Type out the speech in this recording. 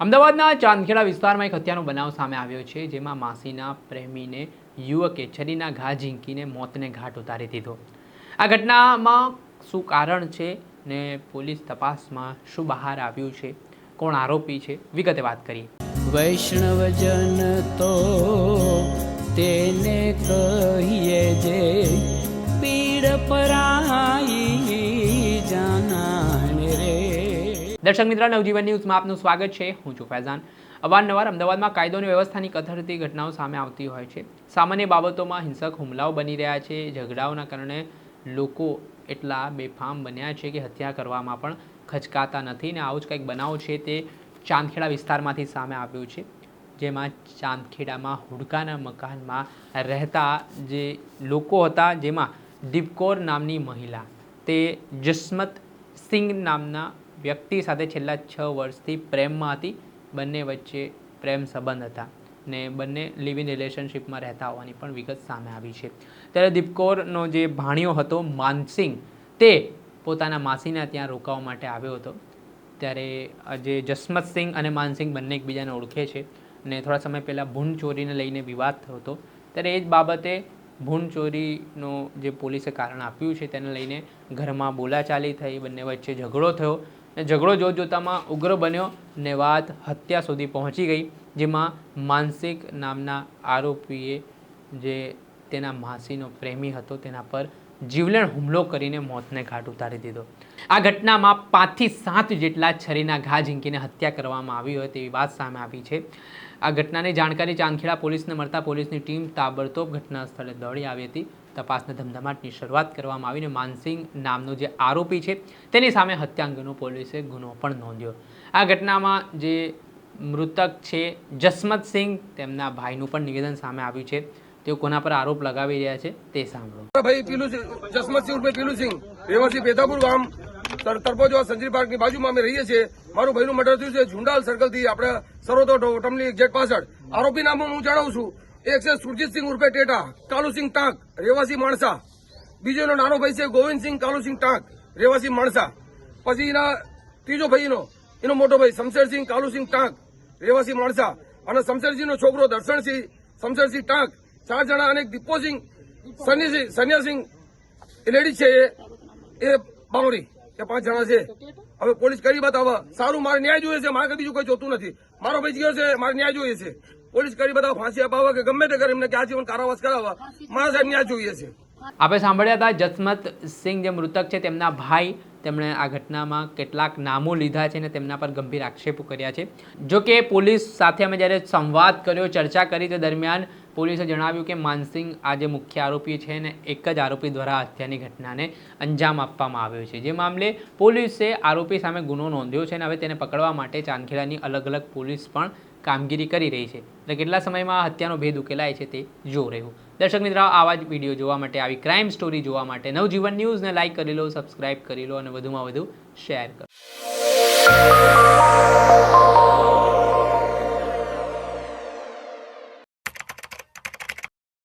અમદાવાદના ચાંદખેડા વિસ્તારમાં એક હત્યાનો બનાવ સામે આવ્યો છે, જેમાં માસીના પ્રેમીને યુવકે છરીના ઘા ઝીંકીને મોતને ઘાટ ઉતારી દીધો. આ ઘટનામાં શું કારણ છે ને પોલીસ તપાસમાં શું બહાર આવ્યું છે, કોણ આરોપી છે, વિગતે વાત કરીએ. વૈષ્ણવજન તો તેને કહીએ જે પીડ પરાઈ જાનાને રે. દર્શક મિત્રો, નવજીવન ન્યૂઝમાં આપનું સ્વાગત છે. હું છું ફૈઝાન. અવારનવાર અમદાવાદમાં કાયદો અને વ્યવસ્થાની કથળતી ઘટનાઓ સામે આવતી હોય છે. સામાન્ય બાબતોમાં હિંસક હુમલાઓ બની રહ્યા છે. ઝઘડાઓના કારણે લોકો એટલા બેફામ બન્યા છે કે હત્યા કરવામાં પણ ખચકાતા નથી. ને આવું જ કંઈક બનાવ છે તે ચાંદખેડા વિસ્તારમાંથી સામે આવ્યું છે, જેમાં ચાંદખેડામાં હુડકાના મકાનમાં રહેતા જે લોકો હતા, જેમાં દીપકોર નામની મહિલા, તે જસમત સિંઘ નામના વ્યક્તિ સાથે છેલ્લા 6 વર્ષથી પ્રેમમાં હતી. બંને વચ્ચે પ્રેમ સંબંધ હતા ને બંને લિવ ઇન રિલેશનશિપમાં રહેતા હોવાની પણ વિગત સામે આવી છે. ત્યારે દીપકોરનો જે ભાણિયો હતો માનસિંગ, તે પોતાના માસીના ત્યાં રોકાવા માટે આવ્યો હતો. ત્યારે જે જસમત સિંઘ અને માનસિંગ બંને એકબીજાને ઓળખે છે અને થોડા સમય પહેલાં ભૂંડ ચોરીને લઈને વિવાદ થયો હતો. ત્યારે એ જ બાબતે ભૂંડ ચોરીનો જે પોલીસે કારણ આપ્યું છે તેને લઈને ઘરમાં બોલાચાલી થઈ, બંને વચ્ચે ઝઘડો થયો અને ઝઘડો જોતજોતામાં ઉગ્ર બન્યો ને વાત હત્યા સુધી પહોંચી ગઈ, જેમાં માનસિક નામના આરોપીએ જે તેના માસીનો પ્રેમી હતો તેના પર જીવલેણ હુમલો કરીને મોતને ઘાટ ઉતારી દીધો. આ ઘટનામાં 5 થી 7 જેટલા છરીના ઘા ઝીંકીને હત્યા કરવામાં આવી હોય તેવી વાત સામે આવી છે. આ ઘટનાની જાણકારી ચાંદખેડા પોલીસને મળતા પોલીસની ટીમ તાબડતોબ ઘટના સ્થળે દોડી આવી હતી. તપાસના ધમધમાટની શરૂઆત કરવામાં આવીને માનસિંગ નામનો જે આરોપી છે તેની સામે હત્યા અંગેનો પોલીસે ગુનો પણ નોંધ્યો. આ ઘટનામાં જે મૃતક છે જસમત સિંઘ, તેમના ભાઈનું પણ નિવેદન સામે આવ્યું છે. તેઓ કોના પર આરોપ લગાવી રહ્યા છે તે સાંભળો. ભાઈ જસમત સિંહ ઉર્ફે પીલુ સિંહ, રહેવાસી પેદાપુર ગામ, તરપોજ સંજરી પાર્કની બાજુમાં અમે રહીએ છીએ. મારું ભાઈનું મર્ડર થયું છે ઝુંડાલ સર્કલથી આપણે સરોદો ટમલી એક્ઝેક્ટ પાછળ. આરોપી નામ હું જણાવું છું. એક છે સુરજીતસિંહ ઉર્ફે ટેટા, કાલુસિંહ ટાંક, રહેવાસી માણસા. બીજો એનો નાનો ભાઈ છે ગોવિંદસિંહ કાલુસિંહ ટાંક, રહેવાસી માણસા. પછી એના ત્રીજો ભાઈ એનો મોટો ભાઈ શમશેરસિંહ કાલુસિંહ ટાંક, રહેવાસી માણસા. અને શમશેરસિંહનો છોકરો દર્શનસિંહ શમશેરસિંહ ટાંક. 4 જણા. અને દીપોસિંહ સન્યાસિંહ એ લેડી છે, એ બાવરી. એ 5 જણા છે. હવે પોલીસ કરી બતાવે. સારું, મારે ન્યાય જોઈએ છે. મારે બીજું કોઈ જોતું નથી. મારો ભાઈ ગયો છે, મારે ન્યાય જોઈએ છે. પોલીસ કરી બતાવે, ફાંસી અપાવે કે ગમે તે કરે, એમને કે આજીવન કારાવાસ કરાવવા. મારા સાહેબ ન્યાય જોઈએ છે. આપણે સાંભળ્યા હતા જસમત સિંઘ જે મૃતક છે તેમના ભાઈ. તેમણે આ ઘટનામાં કેટલાક નામો લીધા છે અને તેમના પર ગંભીર આક્ષેપો કર્યા છે. જો કે પોલીસ સાથે અમે જ્યારે સંવાદ કર્યો, ચર્ચા કરી, તે દરમિયાન પોલીસે જણાવ્યું કે માનસિંગ આ જે મુખ્ય આરોપી છે ને એક જ આરોપી દ્વારા હત્યાની ઘટનાને અંજામ આપવામાં આવ્યો છે. જે મામલે પોલીસે આરોપી સામે ગુનો નોંધ્યો છે અને હવે તેને પકડવા માટે ચાંદખેડાની અલગ અલગ પોલીસ પણ કામગીરી કરી રહી છે. એટલે કેટલા સમયમાં હત્યાનો ભેદ ઉકેલાય છે તે જોવું રહ્યું. દર્શક મિત્રો, આવા જ વિડીયો જોવા માટે, આવી ક્રાઇમ સ્ટોરી જોવા માટે નવજીવન ન્યૂઝને લાઇક કરી લો, સબસ્ક્રાઇબ કરી લો અને વધુમાં વધુ શેર કરો.